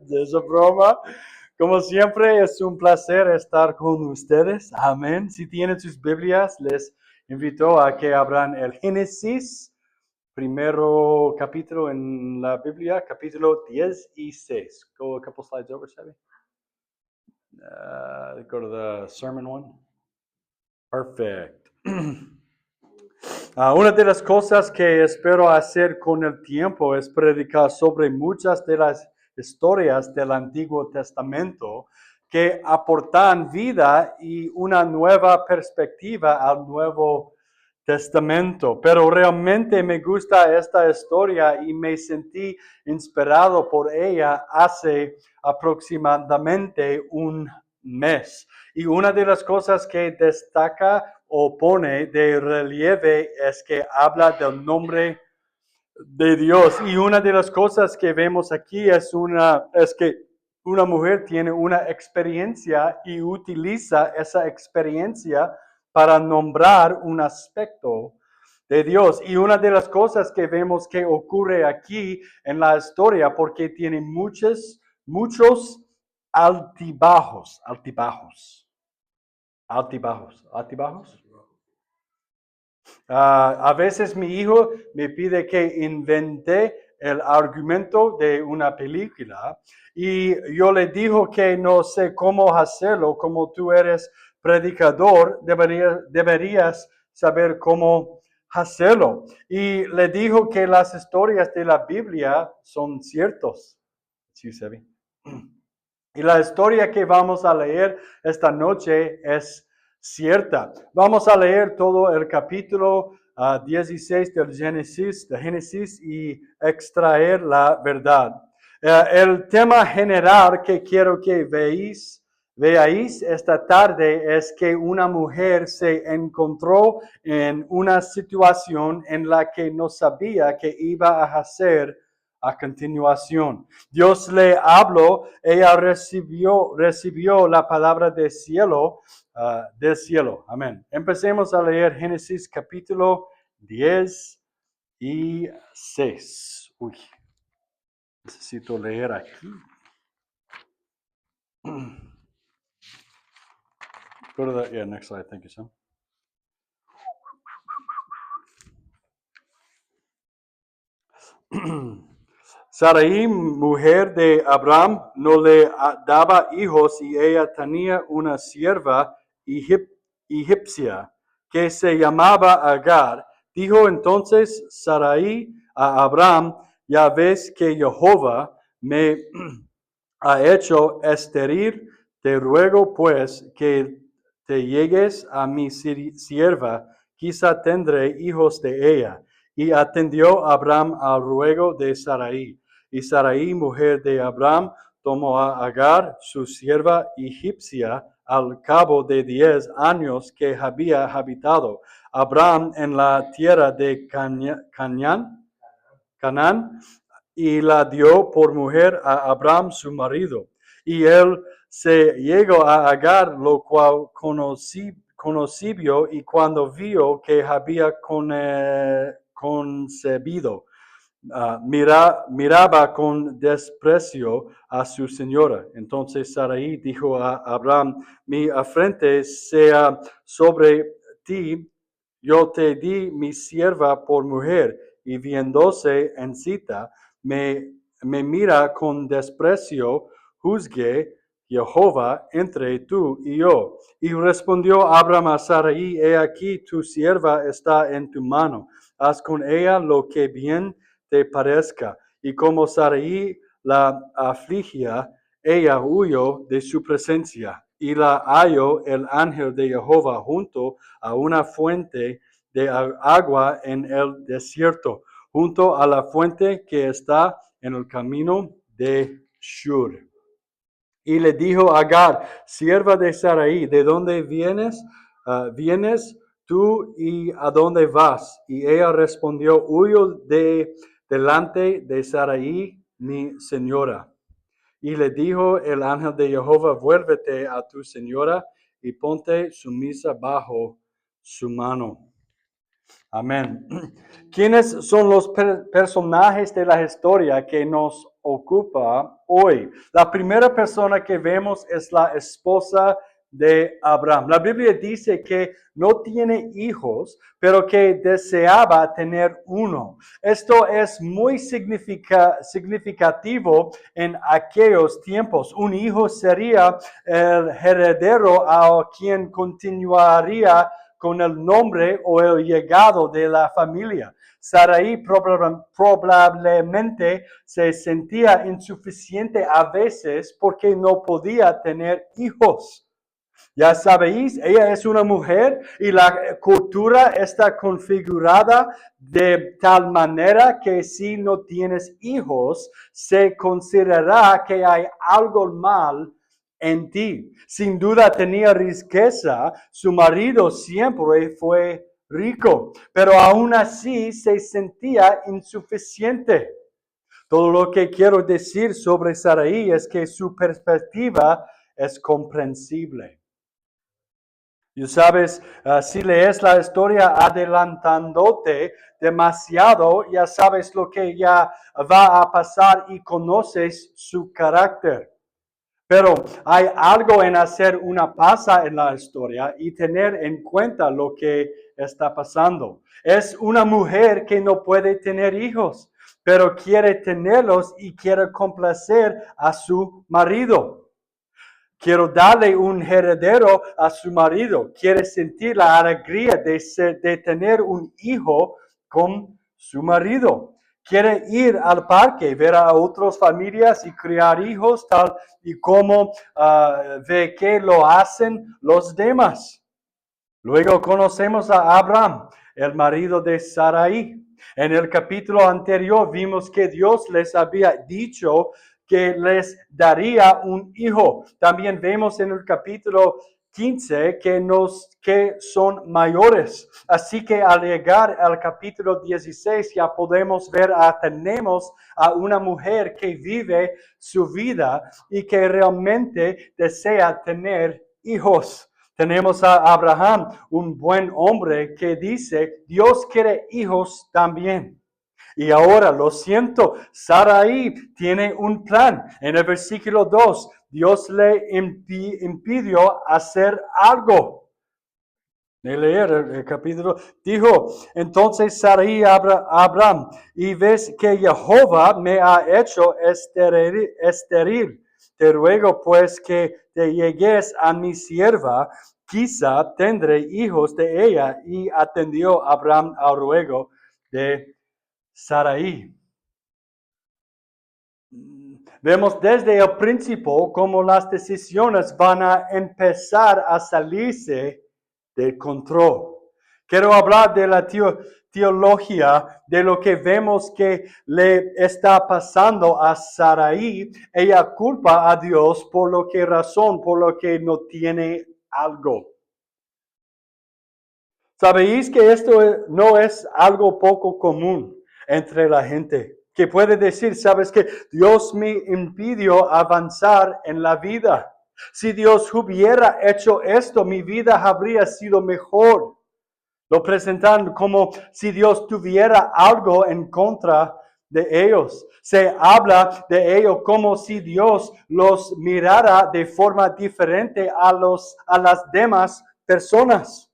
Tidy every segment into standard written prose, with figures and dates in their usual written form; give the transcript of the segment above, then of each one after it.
Es broma. Como siempre, es un placer estar con ustedes. Amén. Si tienen sus Biblias, les invito a que abran el Génesis, primero capítulo en la Biblia, capítulo 16. Go a couple slides over, Sebi. Go to the sermon one. Perfect. Una de las cosas que espero hacer con el tiempo es predicar sobre muchas de las historias del Antiguo Testamento que aportan vida y una nueva perspectiva al Nuevo Testamento. Pero realmente me gusta esta historia y me sentí inspirado por ella hace aproximadamente un mes. Y una de las cosas que destaca o pone de relieve es que habla del nombre de Dios. Y una de las cosas que vemos aquí es que una mujer tiene una experiencia y utiliza esa experiencia para nombrar un aspecto de Dios. Y una de las cosas que vemos que ocurre aquí en la historia, porque tiene muchos altibajos. A veces mi hijo me pide que invente el argumento de una película y yo le digo que no sé cómo hacerlo, como tú eres predicador, deberías saber cómo hacerlo. Y le digo que las historias de la Biblia son ciertos. Sí, Sebi. Y la historia que vamos a leer esta noche es cierta. Vamos a leer todo el capítulo 16 del Génesis y extraer la verdad. El tema general que quiero que veáis esta tarde es que una mujer se encontró en una situación en la que no sabía qué iba a hacer a continuación. Dios le habló, ella recibió la palabra del cielo. Amén. Empecemos a leer Génesis capítulo 16. Uy, necesito leer aquí. Go to the next slide. Thank you, Sam. Sarai, mujer de Abraham, no le daba hijos y ella tenía una sierva egipcia que se llamaba Agar. Dijo entonces Sarai a Abraham, ya ves que Jehová me ha hecho estéril, te ruego pues que te llegues a mi sierva, quizá tendré hijos de ella. Y atendió Abraham al ruego de Sarai. Y Sarai, mujer de Abraham, tomó a Agar, su sierva egipcia, al cabo de 10 años que había habitado Abraham en la tierra de Canaán, y la dio por mujer a Abraham su marido. Y él se llegó a Agar, lo cual conoció y cuando vio que había concebido, miraba con desprecio a su señora. Entonces Sarai dijo a Abraham, mi afrenta sea sobre ti, yo te di mi sierva por mujer, y viéndose en cita, me mira con desprecio, juzgue Jehová entre tú y yo. Y respondió Abraham a Sarai, he aquí tu sierva está en tu mano, haz con ella lo que bien te parezca. Y como Sarai la afligía, ella huyó de su presencia, y la halló el ángel de Jehová junto a una fuente de agua en el desierto, junto a la fuente que está en el camino de Shur. Y le dijo a Agar, sierva de Sarai, ¿de dónde vienes? ¿Vienes tú y a dónde vas? Y ella respondió, huyo de delante de Sarai, mi señora. Y le dijo el ángel de Jehová, vuélvete a tu señora y ponte sumisa bajo su mano. Amén. ¿Quiénes son los personajes de la historia que nos ocupa hoy? La primera persona que vemos es la esposa de Abraham. La Biblia dice que no tiene hijos, pero que deseaba tener uno. Esto es muy significativo en aquellos tiempos. Un hijo sería el heredero a quien continuaría con el nombre o el llegado de la familia. Sarai probablemente se sentía insuficiente a veces porque no podía tener hijos. Ya sabéis, ella es una mujer y la cultura está configurada de tal manera que si no tienes hijos, se considerará que hay algo mal en ti. Sin duda tenía riqueza, su marido siempre fue rico, pero aún así se sentía insuficiente. Todo lo que quiero decir sobre Sarai es que su perspectiva es comprensible. Y sabes, si lees la historia adelantándote demasiado, ya sabes lo que ya va a pasar y conoces su carácter. Pero hay algo en hacer una pausa en la historia y tener en cuenta lo que está pasando. Es una mujer que no puede tener hijos, pero quiere tenerlos y quiere complacer a su marido. Quiero darle un heredero a su marido. Quiere sentir la alegría de tener un hijo con su marido. Quiere ir al parque, ver a otras familias y criar hijos tal y como ve que lo hacen los demás. Luego conocemos a Abraham, el marido de Sarai. En el capítulo anterior vimos que Dios les había dicho que les daría un hijo. También vemos en el capítulo 15 que son mayores. Así que al llegar al capítulo 16 ya podemos ver, tenemos a una mujer que vive su vida y que realmente desea tener hijos. Tenemos a Abraham, un buen hombre que dice, Dios quiere hijos también. Y ahora, lo siento, Sarai tiene un plan. En el versículo 2, Dios le impidió hacer algo. De leer el capítulo, dijo, entonces Sarai a Abraham, y ves que Jehová me ha hecho estéril. Te ruego pues que te llegues a mi sierva, quizá tendré hijos de ella. Y atendió Abraham al ruego de Sarai. Vemos desde el principio cómo las decisiones van a empezar a salirse del control. Quiero hablar de la teología, de lo que vemos que le está pasando a Sarai. Ella culpa a Dios por lo que razón, por lo que no tiene algo. Sabéis que esto no es algo poco común entre la gente, que puede decir, sabes que Dios me impidió avanzar en la vida. Si Dios hubiera hecho esto, mi vida habría sido mejor. Lo presentan como si Dios tuviera algo en contra de ellos. Se habla de ellos como si Dios los mirara de forma diferente a las demás personas.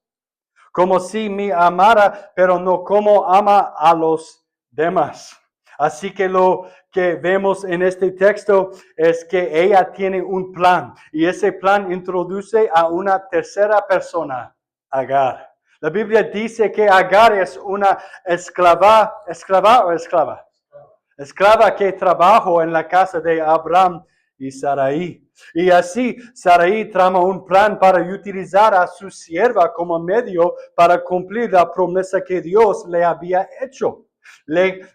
Como si me amara, pero no como ama a los demás. Así que lo que vemos en este texto es que ella tiene un plan y ese plan introduce a una tercera persona, Agar. La Biblia dice que Agar es una esclava que trabajó en la casa de Abraham y Sarai. Y así Sarai trama un plan para utilizar a su sierva como medio para cumplir la promesa que Dios le había hecho.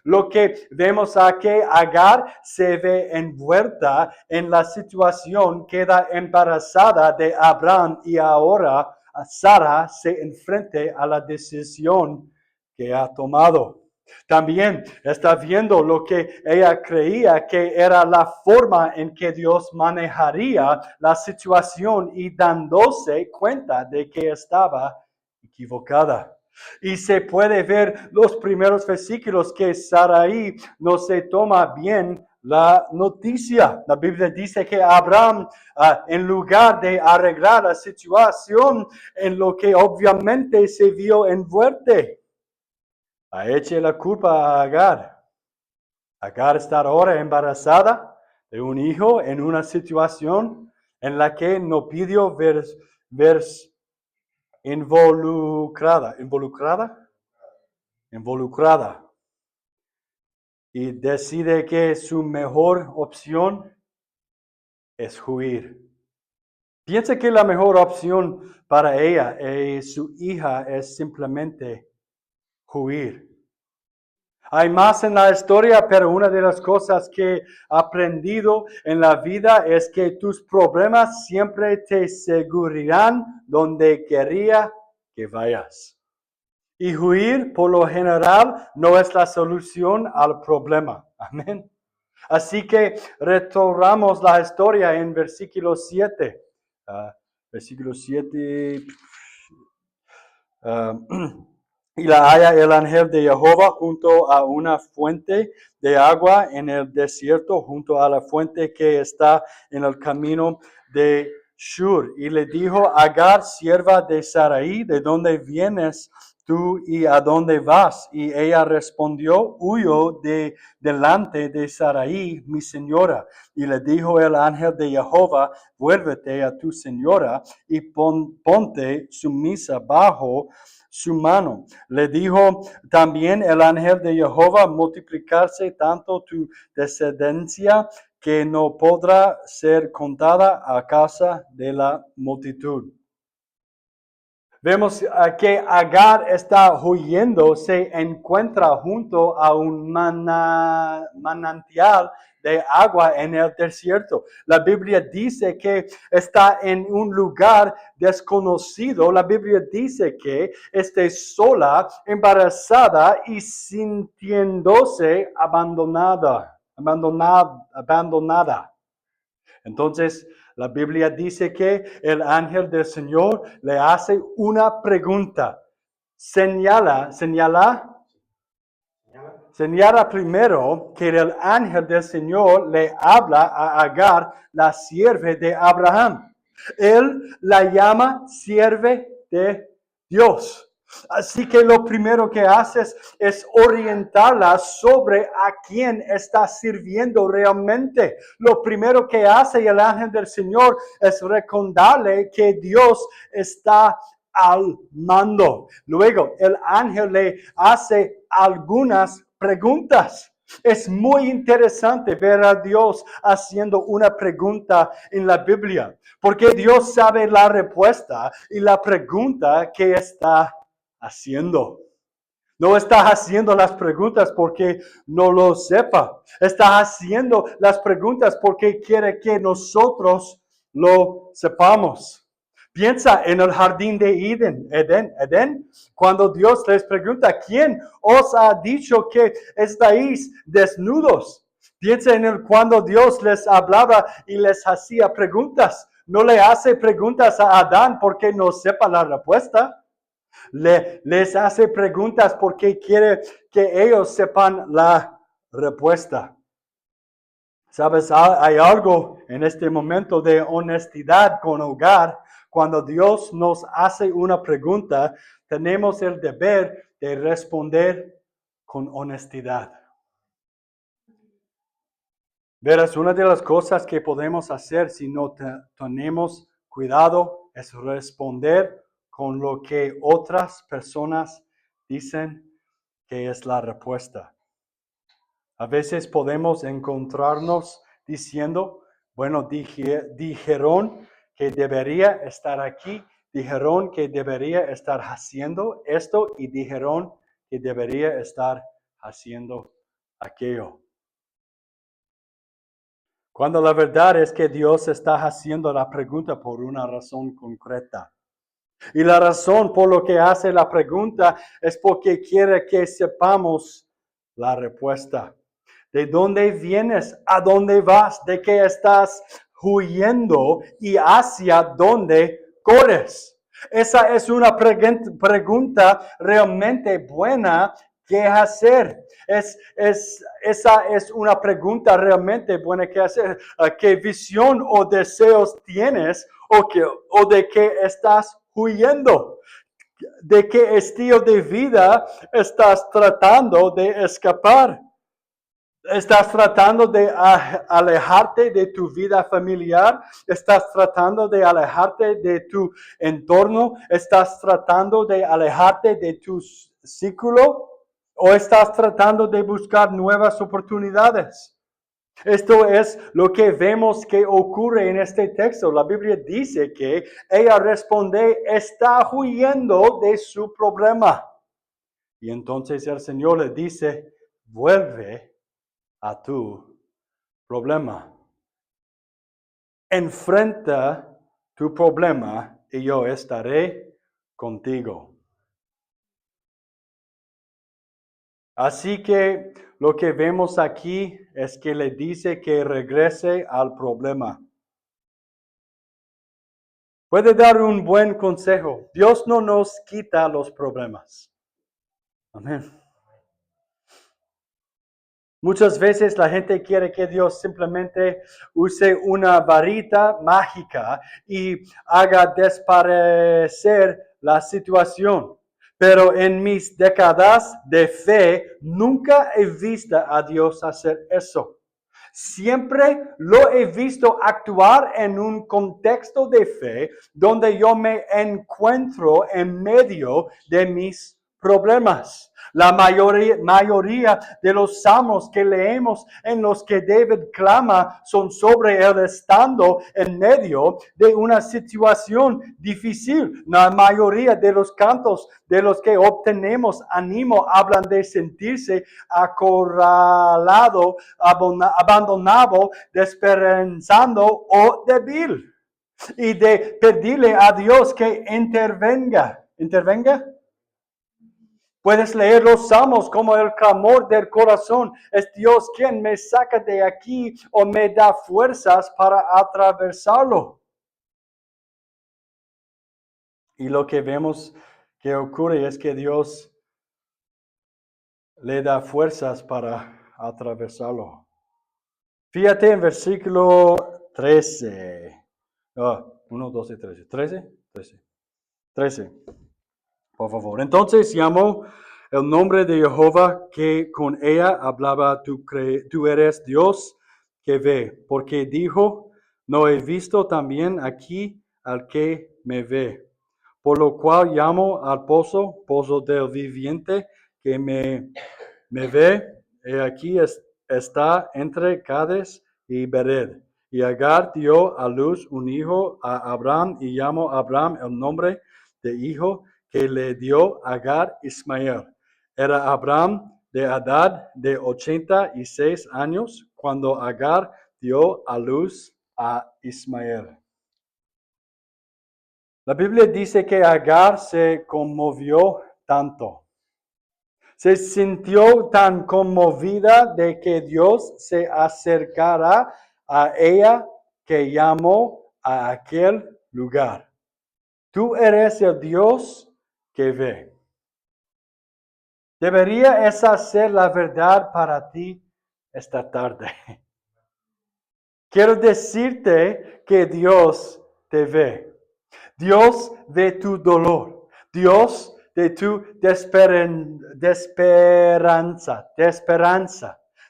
Lo que vemos aquí, Agar se ve envuelta en la situación, queda embarazada de Abraham y ahora Sara se enfrenta a la decisión que ha tomado. También está viendo lo que ella creía que era la forma en que Dios manejaría la situación y dándose cuenta de que estaba equivocada. Y se puede ver los primeros versículos que Sarai no se toma bien la noticia. La Biblia dice que Abraham, en lugar de arreglar la situación en lo que obviamente se vio envuelto, eche la culpa a Agar. Agar está ahora embarazada de un hijo en una situación en la que no pidió ver involucrada. Y decide que su mejor opción es huir. Piensa que la mejor opción para ella y su hija es simplemente huir. Hay más en la historia, pero una de las cosas que he aprendido en la vida es que tus problemas siempre te seguirán donde quería que vayas. Y huir, por lo general, no es la solución al problema. Amén. Así que retomamos la historia en versículo 7. Versículo 7. Y la halla el ángel de Jehová junto a una fuente de agua en el desierto, junto a la fuente que está en el camino de Shur. Y le dijo, Agar, sierva de Sarai, ¿de dónde vienes tú y a dónde vas? Y ella respondió, huyo de delante de Sarai, mi señora. Y le dijo el ángel de Jehová, vuélvete a tu señora y ponte sumisa bajo su mano. Le dijo también el ángel de Jehová, multiplicarse tanto tu descendencia que no podrá ser contada a causa de la multitud. Vemos que Agar está huyendo, se encuentra junto a un manantial de agua en el desierto. La Biblia dice que está en un lugar desconocido. La Biblia dice que está sola, embarazada y sintiéndose abandonada. Entonces, la Biblia dice que el ángel del Señor le hace una pregunta. Señala primero que el ángel del Señor le habla a Agar, la sierva de Abraham. Él la llama sierva de Dios. Así que lo primero que haces es orientarla sobre a quién está sirviendo realmente. Lo primero que hace el ángel del Señor es recordarle que Dios está al mando. Luego, el ángel le hace algunas preguntas. Es muy interesante ver a Dios haciendo una pregunta en la Biblia, porque Dios sabe la respuesta y la pregunta que está haciendo. No estás haciendo las preguntas porque no lo sepa. Estás haciendo las preguntas porque quiere que nosotros lo sepamos. Piensa en el jardín de Edén, cuando Dios les pregunta, ¿quién os ha dicho que estáis desnudos? Piensa en cuando Dios les hablaba y les hacía preguntas. No le hace preguntas a Adán porque no sepa la respuesta. Les hace preguntas porque quiere que ellos sepan la respuesta. Sabes, hay algo en este momento de honestidad con Agar. Cuando Dios nos hace una pregunta, tenemos el deber de responder con honestidad. Verás, una de las cosas que podemos hacer si no tenemos cuidado es responder con lo que otras personas dicen que es la respuesta. A veces podemos encontrarnos diciendo, bueno, dijeron que debería estar aquí, dijeron que debería estar haciendo esto y dijeron que debería estar haciendo aquello. Cuando la verdad es que Dios está haciendo la pregunta por una razón concreta. Y la razón por lo que hace la pregunta es porque quiere que sepamos la respuesta. ¿De dónde vienes? ¿A dónde vas? ¿De qué estás huyendo? ¿Y hacia dónde corres? Esa es una pregunta realmente buena que hacer. Esa es una pregunta realmente buena que hacer. ¿Qué visión o deseos tienes o de qué estás huyendo? ¿De qué estilo de vida estás tratando de escapar? ¿Estás tratando de alejarte de tu vida familiar? ¿Estás tratando de alejarte de tu entorno? ¿Estás tratando de alejarte de tu círculo? ¿O estás tratando de buscar nuevas oportunidades? Esto es lo que vemos que ocurre en este texto. La Biblia dice que ella responde, está huyendo de su problema. Y entonces el Señor le dice, vuelve a tu problema. Enfrenta tu problema y yo estaré contigo. Así que lo que vemos aquí es que le dice que regrese al problema. Puede dar un buen consejo. Dios no nos quita los problemas. Amén. Muchas veces la gente quiere que Dios simplemente use una varita mágica y haga desaparecer la situación. Pero en mis décadas de fe nunca he visto a Dios hacer eso. Siempre lo he visto actuar en un contexto de fe donde yo me encuentro en medio de mis problemas. La mayoría de los salmos que leemos en los que David clama son sobre él estando en medio de una situación difícil. La mayoría de los cantos de los que obtenemos ánimo hablan de sentirse acorralado, abandonado, desesperanzado o débil. Y de pedirle a Dios que intervenga. ¿Intervenga? Puedes leer los salmos como el clamor del corazón. Es Dios quien me saca de aquí o me da fuerzas para atravesarlo. Y lo que vemos que ocurre es que Dios le da fuerzas para atravesarlo. Fíjate en versículo 13. 1, 12, 13. 13. 13. 13. Por favor. Entonces llamó el nombre de Jehová que con ella hablaba, tú eres Dios que ve, porque dijo, no he visto también aquí al que me ve. Por lo cual llamo al pozo del viviente que me ve, y aquí está entre Cades y Bered. Y Agar dio a luz un hijo a Abraham y llamó a Abraham el nombre de hijo que le dio Agar Ismael. Era Abraham de edad de 86 años cuando Agar dio a luz a Ismael. La Biblia dice que Agar se conmovió tanto. Se sintió tan conmovida de que Dios se acercara a ella que llamó a aquel lugar. Tú eres el Dios que ve. ¿Debería esa ser la verdad para ti esta tarde? Quiero decirte que Dios te ve. Dios ve tu dolor. Dios de tu desesperanza.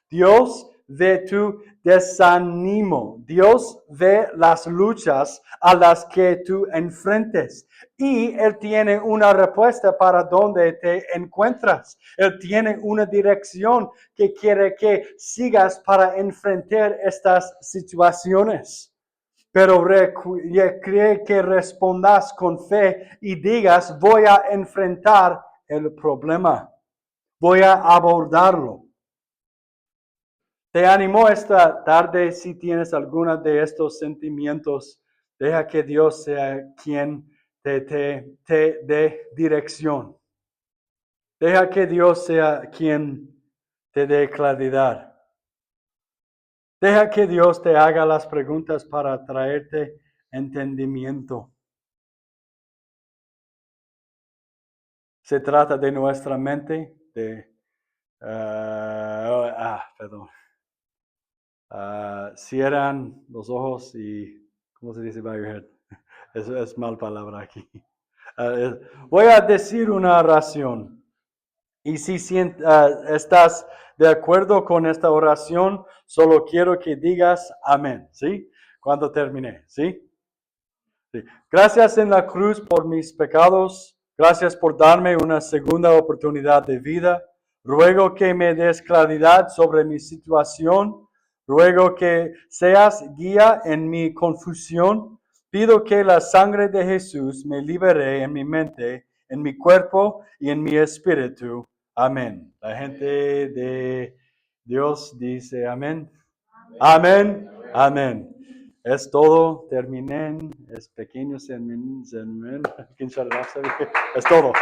Dios ve tu desánimo. Dios ve las luchas a las que tú enfrentes. Y Él tiene una respuesta para donde te encuentras. Él tiene una dirección que quiere que sigas para enfrentar estas situaciones. Pero cree que respondas con fe y digas, voy a enfrentar el problema. Voy a abordarlo. Te animo esta tarde si tienes alguno de estos sentimientos. Deja que Dios sea quien te dé dirección. Deja que Dios sea quien te dé claridad. Deja que Dios te haga las preguntas para traerte entendimiento. se trata de nuestra mente, perdón. Cierran los ojos y, ¿cómo se dice bow your head? Eso es mal palabra aquí. Voy a decir una oración. Y si estás de acuerdo con esta oración, solo quiero que digas amén, ¿sí? Cuando termine, ¿sí? Sí. Gracias en la cruz por mis pecados. Gracias por darme una segunda oportunidad de vida. Ruego que me des claridad sobre mi situación. Ruego que seas guía en mi confusión. Pido que la sangre de Jesús me libere en mi mente, en mi cuerpo y en mi espíritu. Amén. La gente de Dios dice amén. Amén. Amén. Es todo. Terminé. Es pequeño sermón. Es todo.